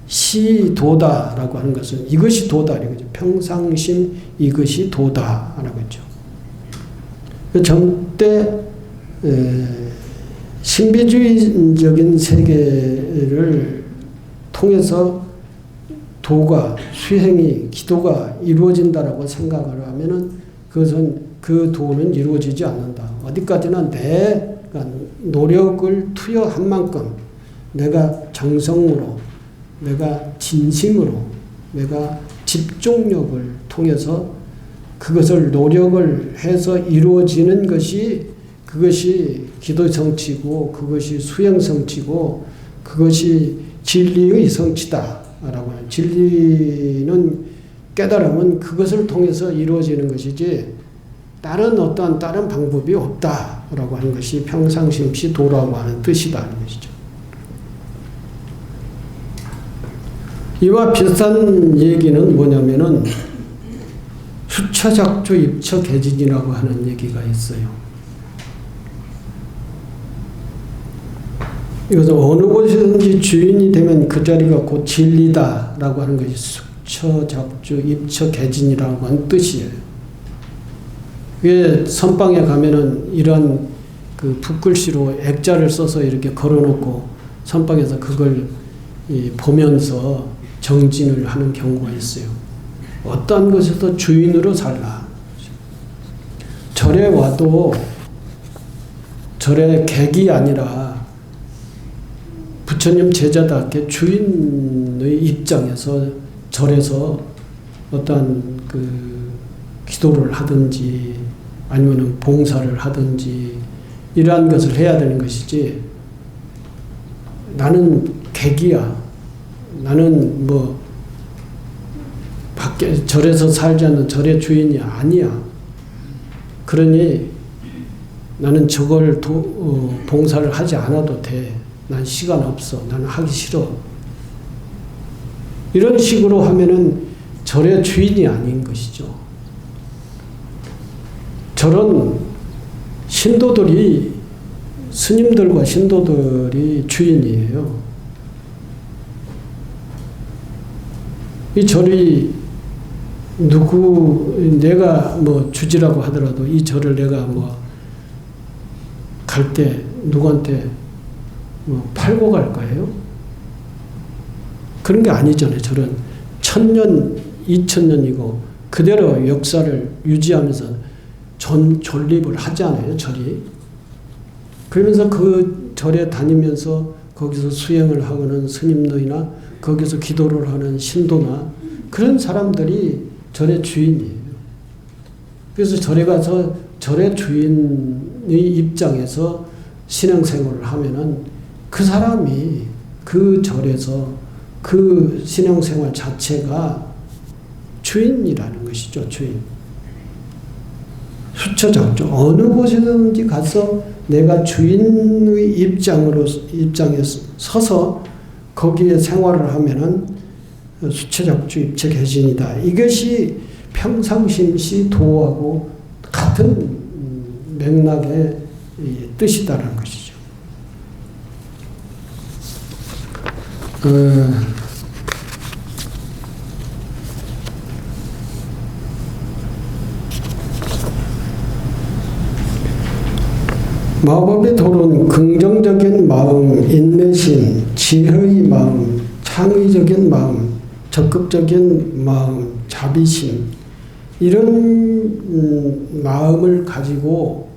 시도다라고 하는 것은 이것이 도다 이거죠. 평상심 이것이 도다라고 했죠. 전때 신비주의적인 세계를 통해서 도가, 수행이, 기도가 이루어진다라고 생각을 하면은 그것은 그 도는 이루어지지 않는다. 어디까지나 내가 노력을 투여한 만큼 내가 정성으로, 내가 진심으로, 내가 집중력을 통해서 그것을 노력을 해서 이루어지는 것이, 그것이 기도 성취고, 그것이 수행 성취고, 그것이 진리의 성취다라고 하는, 진리는 깨달음은 그것을 통해서 이루어지는 것이지 다른 어떠한 다른 방법이 없다라고 하는 것이 평상심시 도라고 하는 뜻이다는 것이죠. 이와 비슷한 얘기는 뭐냐면은 수처작조 입처개진이라고 하는 얘기가 있어요. 이것은 어느 곳이든지 주인이 되면 그 자리가 곧 진리다라고 하는 것이 수처작조 입처개진이라고 하는 뜻이에요. 왜 선방에 가면은 이런 그 붓글씨로 액자를 써서 이렇게 걸어놓고 선방에서 그걸 보면서 정진을 하는 경우가 있어요. 어떤 것에서 주인으로 살라. 절에 와도 절의 객이 아니라 부처님 제자답게 주인의 입장에서 절에서 어떤 그 기도를 하든지 아니면 봉사를 하든지 이러한 것을 해야 되는 것이지, 나는 객이야, 나는 뭐 밖에 절에서 살지 않는 절의 주인이 아니야, 그러니 나는 저걸 봉사를 하지 않아도 돼, 난 시간 없어, 나는 하기 싫어, 이런 식으로 하면은 절의 주인이 아닌 것이죠. 절은 신도들이, 스님들과 신도들이 주인이에요. 이 절이 내가 뭐 주지라고 하더라도 이 절을 내가 뭐 갈 때 누구한테 뭐 팔고 갈 거예요? 그런 게 아니잖아요. 절은 1000년, 2000년이고 그대로 역사를 유지하면서 존립을 하잖아요, 절이. 그러면서 그 절에 다니면서 거기서 수행을 하고는 스님들이나 거기서 기도를 하는 신도나 그런 사람들이 절의 주인이에요. 그래서 절에 가서 절의 주인의 입장에서 신앙생활을 하면은 그 사람이 그 절에서 그 신앙생활 자체가 주인이라는 것이죠, 주인. 수처작조, 어느 곳이든지 가서 내가 주인의 입장에 서서 거기에 생활을 하면은 수처작조 입처개진이다. 이것이 평상심시 도하고 같은 맥락의 뜻이다라는 것이죠. 마법의 도는 긍정적인 마음, 인내심, 지혜의 마음, 창의적인 마음, 적극적인 마음, 자비심, 이런 마음을 가지고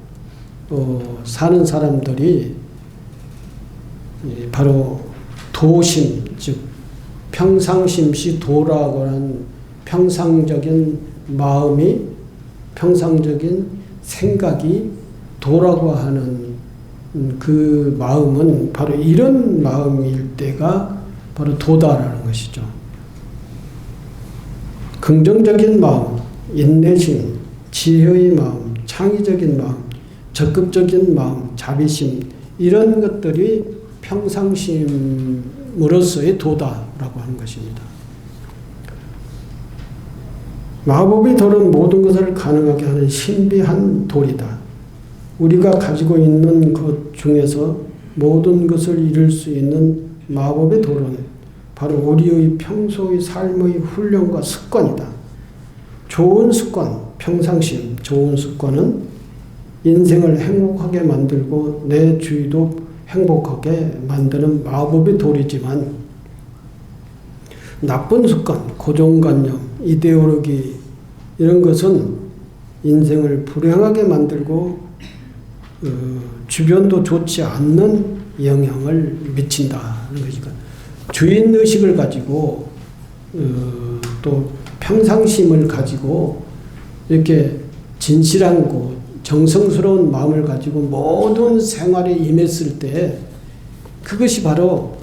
사는 사람들이 바로 도심, 즉 평상심시 도라고 하는 평상적인 마음이, 평상적인 생각이 도라고 하는 그 마음은 바로 이런 마음일 때가 바로 도다라는 것이죠. 긍정적인 마음, 인내심, 지혜의 마음, 창의적인 마음, 적극적인 마음, 자비심, 이런 것들이 평상심으로서의 도다라고 하는 것입니다. 마법의 돌은 모든 것을 가능하게 하는 신비한 돌이다. 우리가 가지고 있는 것 중에서 모든 것을 이룰 수 있는 마법의 돌은 바로 우리의 평소의 삶의 훈련과 습관이다. 좋은 습관, 평상심, 좋은 습관은 인생을 행복하게 만들고 내 주위도 행복하게 만드는 마법의 돌이지만, 나쁜 습관, 고정관념, 이데올로기, 이런 것은 인생을 불행하게 만들고 주변도 좋지 않는 영향을 미친다는 것이니까, 주인의식을 가지고 또 평상심을 가지고 이렇게 진실한 곳, 정성스러운 마음을 가지고 모든 생활에 임했을 때 그것이 바로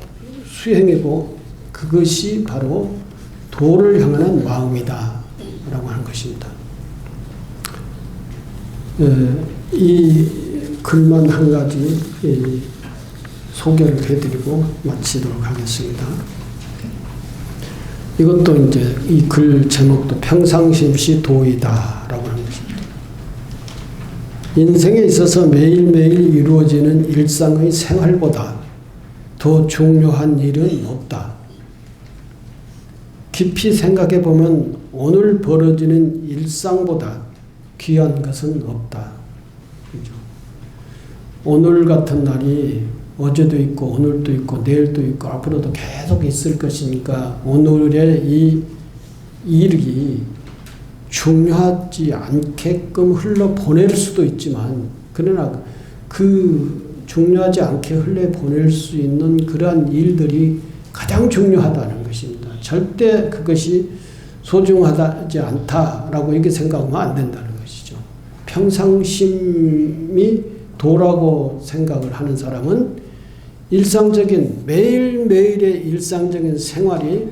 수행이고 그것이 바로 도를 향하는 마음이다 라고 하는 것입니다. 이 글만 한 가지 소개를 해드리고 마치도록 하겠습니다. 이것도 이제 이 글 제목도 평상심시 도이다라고 하는 것입니다. 인생에 있어서 매일매일 이루어지는 일상의 생활보다 더 중요한 일은 없다. 깊이 생각해 보면 오늘 벌어지는 일상보다 귀한 것은 없다. 그렇죠? 오늘 같은 날이 어제도 있고 오늘도 있고 내일도 있고 앞으로도 계속 있을 것이니까 오늘의 이 일이 중요하지 않게끔 흘러보낼 수도 있지만, 그러나 그 중요하지 않게 흘러보낼 수 있는 그러한 일들이 가장 중요하다는 것입니다. 절대 그것이 소중하지 않다라고 이렇게 생각하면 안 된다는 것이죠. 평상심이 도라고 생각을 하는 사람은 일상적인 매일매일의 일상적인 생활이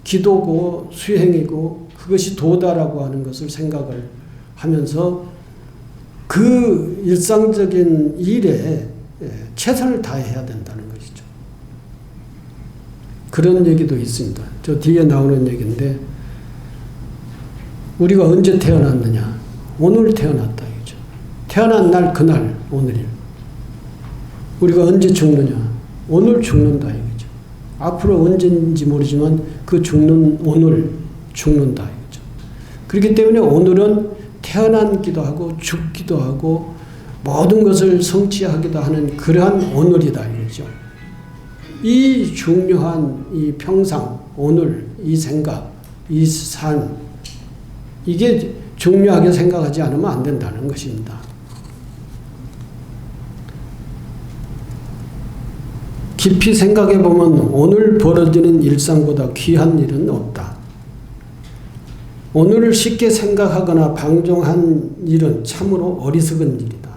기도고 수행이고 그것이 도다라고 하는 것을 생각을 하면서 그 일상적인 일에 최선을 다해야 된다는 것이죠. 그런 얘기도 있습니다. 저 뒤에 나오는 얘기인데, 우리가 언제 태어났느냐? 오늘 태어났다 이거죠. 태어난 날 그날 오늘이에요. 우리가 언제 죽느냐? 오늘 죽는다 이거죠. 앞으로 언제인지 모르지만 그 죽는 오늘 죽는다 이거죠. 그렇기 때문에 오늘은 태어나기도 하고 죽기도 하고 모든 것을 성취하기도 하는 그러한 오늘이다 이거죠. 이 중요한 이 평상, 오늘, 이 생각, 이 삶, 이게 중요하게 생각하지 않으면 안 된다는 것입니다. 깊이 생각해 보면 오늘 벌어지는 일상보다 귀한 일은 없다. 오늘을 쉽게 생각하거나 방종한 일은 참으로 어리석은 일이다.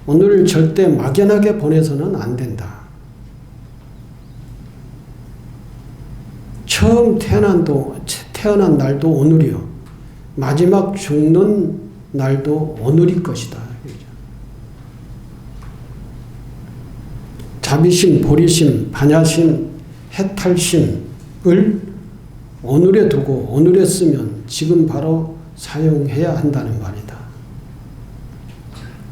오늘을 절대 막연하게 보내서는 안 된다. 처음 태어난 날도 오늘이요. 마지막 죽는 날도 오늘일 것이다. 자비심, 보리심, 반야심, 해탈심을 오늘에 두고 오늘에 쓰면 지금 바로 사용해야 한다는 말이다.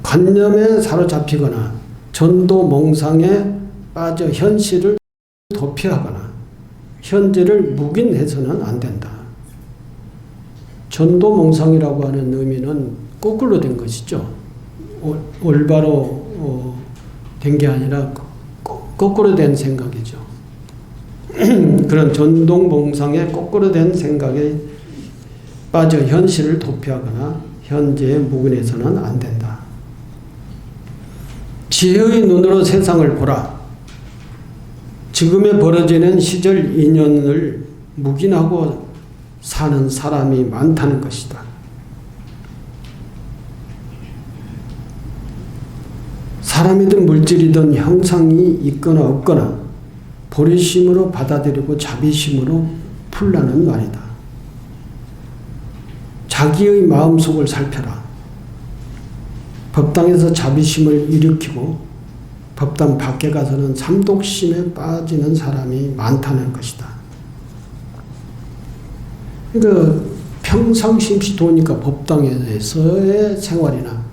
관념에 사로잡히거나 전도 몽상에 빠져 현실을 도피하거나 현재를 묵인해서는 안 된다. 전도 몽상이라고 하는 의미는 거꾸로 된 것이죠. 올바로 된 게 아니라 거꾸로 된 생각이죠. 그런 전동 몽상의 거꾸로 된 생각의 빠져 현실을 도피하거나 현재에 묵인해서는 안 된다. 지혜의 눈으로 세상을 보라. 지금에 벌어지는 시절 인연을 묵인하고 사는 사람이 많다는 것이다. 사람이든 물질이든 형상이 있거나 없거나 보리심으로 받아들이고 자비심으로 풀라는 말이다. 자기의 마음속을 살펴라. 법당에서 자비심을 일으키고 법당 밖에 가서는 삼독심에 빠지는 사람이 많다는 것이다. 그러니까 평상심시 도니까 법당에서의 생활이나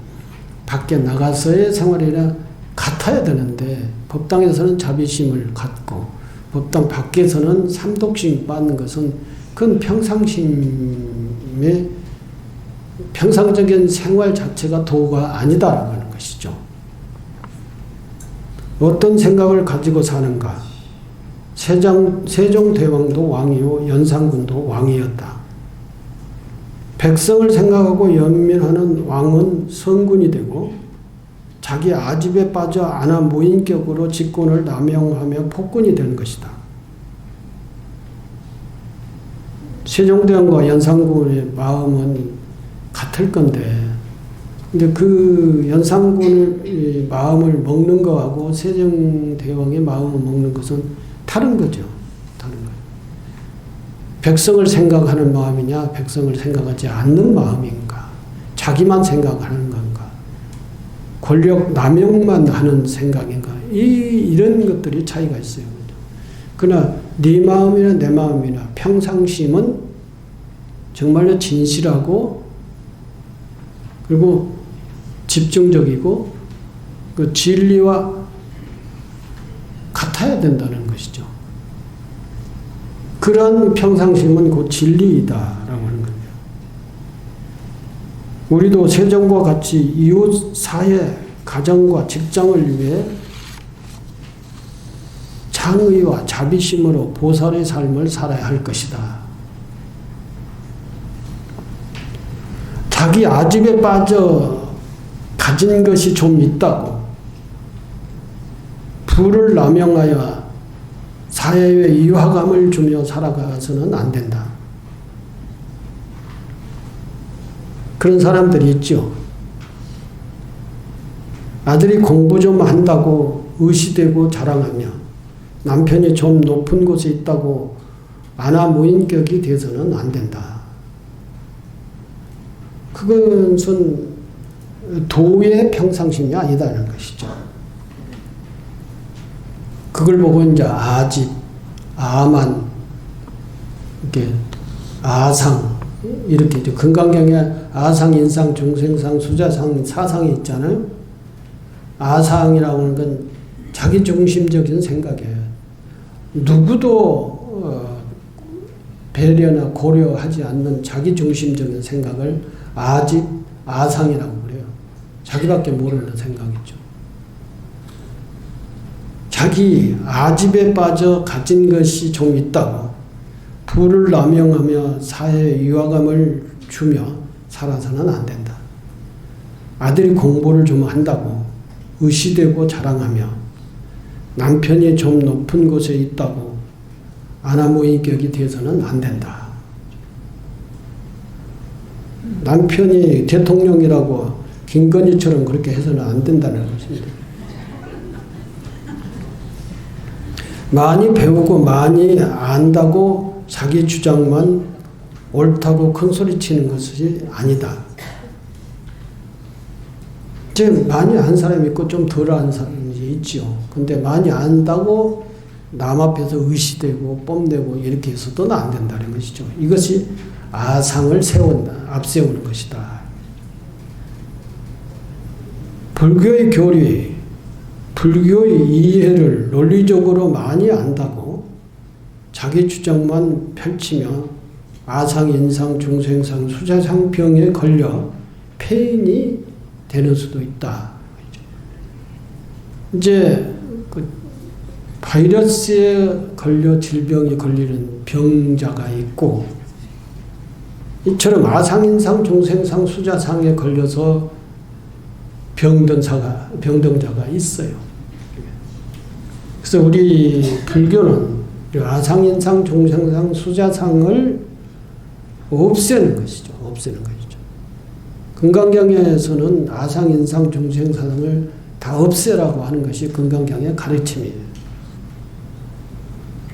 밖에 나가서의 생활이나 같아야 되는데 법당에서는 자비심을 갖고 법당 밖에서는 삼독심이 빠는 것은 그건 평상적인 생활 자체가 도가 아니다라고 하는 것이죠. 어떤 생각을 가지고 사는가? 세종대왕도 왕이요 연산군도 왕이었다. 백성을 생각하고 연민하는 왕은 성군이 되고 자기 아집에 빠져 아나무인격으로 직권을 남용하며 폭군이 되는 것이다. 세종대왕과 연산군의 마음은 같을 건데 근데 그 연산군의 마음을 먹는 거하고 세종대왕의 마음을 먹는 것은 다른 거죠. 다른 거예요. 백성을 생각하는 마음이냐 백성을 생각하지 않는 마음인가 자기만 생각하는 건가 권력 남용만 하는 생각인가 이런 것들이 차이가 있어요. 그러나 네 마음이나 내 마음이나 평상심은 정말로 진실하고 그리고 집중적이고 그 진리와 같아야 된다는 것이죠. 그러한 평상심은 곧 진리이다라고 하는 거예요. 우리도 세종과 같이 이웃, 사회, 가정과 직장을 위해 창의와 자비심으로 보살의 삶을 살아야 할 것이다. 자기 아집에 빠져 가진 것이 좀 있다고 부를 남용하여 사회에 이화감을 주며 살아가서는 안 된다. 그런 사람들이 있죠. 아들이 공부 좀 한다고 의시되고 자랑하며 남편이 좀 높은 곳에 있다고 아나무인격이 돼서는 안 된다. 그것은 도의 평상심이 아니다는 것이죠. 그걸 보고 이제 아집, 아만, 이렇게 아상 이렇게 있죠. 금강경에 아상, 인상, 중생상, 수자상, 사상이 있잖아요. 아상이라고 하는 건 자기중심적인 생각이에요. 누구도 배려나 고려하지 않는 자기중심적인 생각을 아집, 아상이라고 그래요. 자기밖에 모르는 생각이죠. 자기 아집에 빠져 가진 것이 좀 있다고 부를 남용하며 사회에 위화감을 주며 살아서는 안 된다. 아들이 공부를 좀 한다고 의시되고 자랑하며 남편이 좀 높은 곳에 있다고 아나무인격이 돼서는 안 된다. 남편이 대통령이라고 김건희처럼 그렇게 해서는 안 된다는 것입니다. 많이 배우고 많이 안다고 자기 주장만 옳다고 큰소리 치는 것이 아니다. 이제 많이 안 사람이 있고 좀 덜 안 사람이 있죠. 근데 많이 안다고 남 앞에서 의시되고 뽐내고 이렇게 해서도 안 된다는 것이죠. 이것이 아상을 앞세우는 것이다. 불교의 교리, 불교의 이해를 논리적으로 많이 안다고 자기 주장만 펼치며 아상, 인상, 중생상, 수자상병에 걸려 폐인이 되는 수도 있다. 이제 그 바이러스에 걸려 질병이 걸리는 병자가 있고 이처럼 아상인상 종생상 수자상에 걸려서 병든 자가 있어요. 그래서 우리 불교는 아상인상 종생상 수자상을 없애는 것이죠. 금강경에서는 아상인상 종생상을 다 없애라고 하는 것이 금강경의 가르침이에요.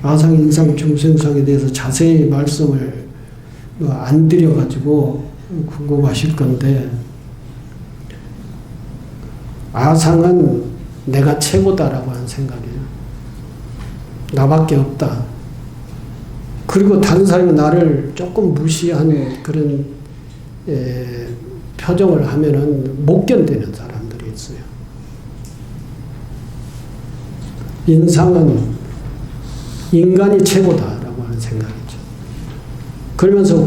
아상인상 종생상에 대해서 자세히 말씀을 안 드려가지고 궁금하실 건데, 아상은 내가 최고다라고 하는 생각이에요. 나밖에 없다. 그리고 다른 사람이 나를 조금 무시하는 그런 표정을 하면은 못 견디는 사람들이 있어요. 인상은 인간이 최고다라고 하는 생각이죠. 그러면서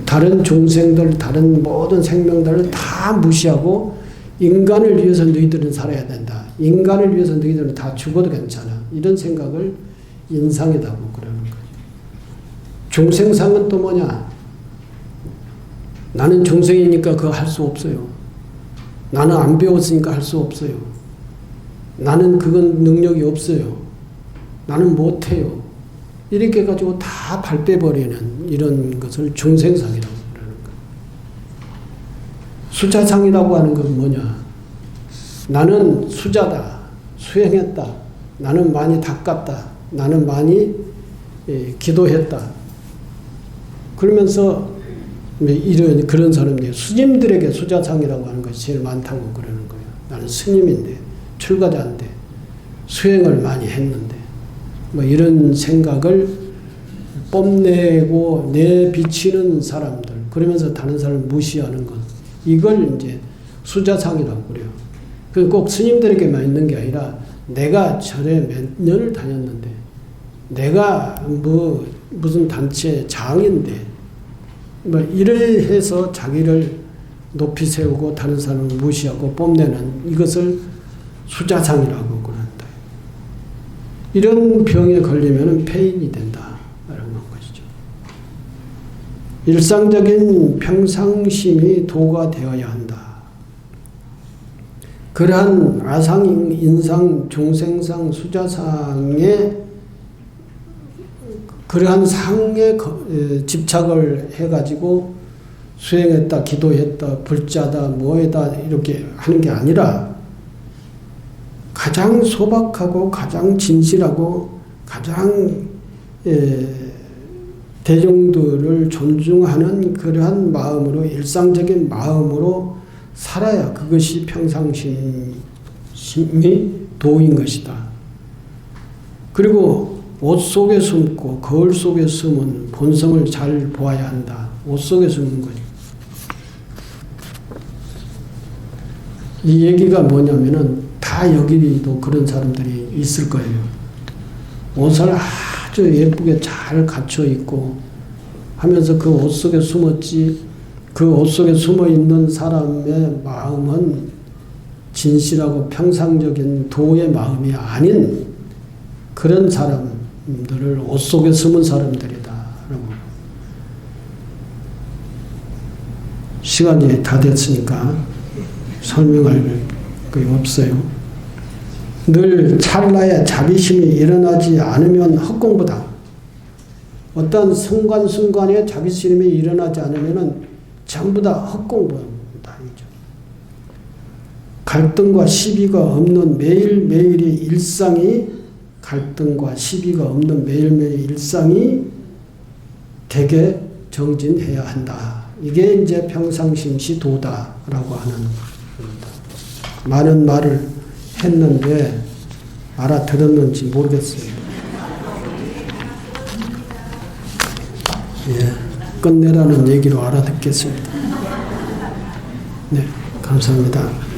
다른 종생들, 다른 모든 생명들을 다 무시하고 인간을 위해서 너희들은 살아야 된다. 인간을 위해서 너희들은 다 죽어도 괜찮아. 이런 생각을 인상이라고 그러는 거죠. 종생상은 또 뭐냐? 나는 종생이니까 그거 할 수 없어요. 나는 안 배웠으니까 할 수 없어요. 나는 그건 능력이 없어요. 나는 못해요. 이렇게 가지고 다 발빼버리는 이런 것을 종생상이라고 그러는 거예요. 수자상이라고 하는 건 뭐냐? 나는 수자다. 수행했다. 나는 많이 닦았다. 나는 많이 기도했다. 그러면서 그런 사람들이 스님들에게 수자상이라고 하는 것이 제일 많다고 그러는 거예요. 나는 스님인데, 출가자인데, 수행을 많이 했는데, 이런 생각을 뽐내고 내비치는 사람들, 그러면서 다른 사람을 무시하는 것, 이걸 이제 수자상이라고 그래요. 꼭 스님들에게만 있는 게 아니라 내가 절에 몇 년을 다녔는데, 내가 무슨 단체 장인데, 이를 해서 자기를 높이 세우고 다른 사람을 무시하고 뽐내는 이것을 수자상이라고 그런다. 이런 병에 걸리면 폐인이 된다. 라는 것이죠. 일상적인 평상심이 도가 되어야 한다. 그러한 아상, 인상, 종생상, 수자상의 그러한 상에 집착을 해가지고 수행했다, 기도했다, 불자다, 뭐에다 이렇게 하는 게 아니라 가장 소박하고 가장 진실하고 가장 대중들을 존중하는 그러한 마음으로, 일상적인 마음으로 살아야 그것이 평상심이 도인 것이다. 그리고 옷 속에 숨고 거울 속에 숨은 본성을 잘 보아야 한다. 옷 속에 숨는 거죠. 이 얘기가 뭐냐면은 다 여기도 그런 사람들이 있을 거예요. 옷을 아주 예쁘게 잘 갖춰 입고 하면서 그 옷 속에 숨었지, 그 옷 속에 숨어 있는 사람의 마음은 진실하고 평상적인 도의 마음이 아닌 그런 사람들을 옷 속에 숨은 사람들이다. 시간이 다 됐으니까 설명할 게 없어요. 늘 찰나에 자비심이 일어나지 않으면 헛공부다. 어떤 순간순간에 자비심이 일어나지 않으면 전부 다 헛공부다. 갈등과 시비가 없는 매일매일의 일상이, 갈등과 시비가 없는 매일매일의 일상이 되게 정진해야 한다. 이게 이제 평상심시 도다라고 하는 겁니다. 많은 말을 했는데 알아들었는지 모르겠어요. 끝내라는 얘기로 알아듣겠습니다. 네, 감사합니다.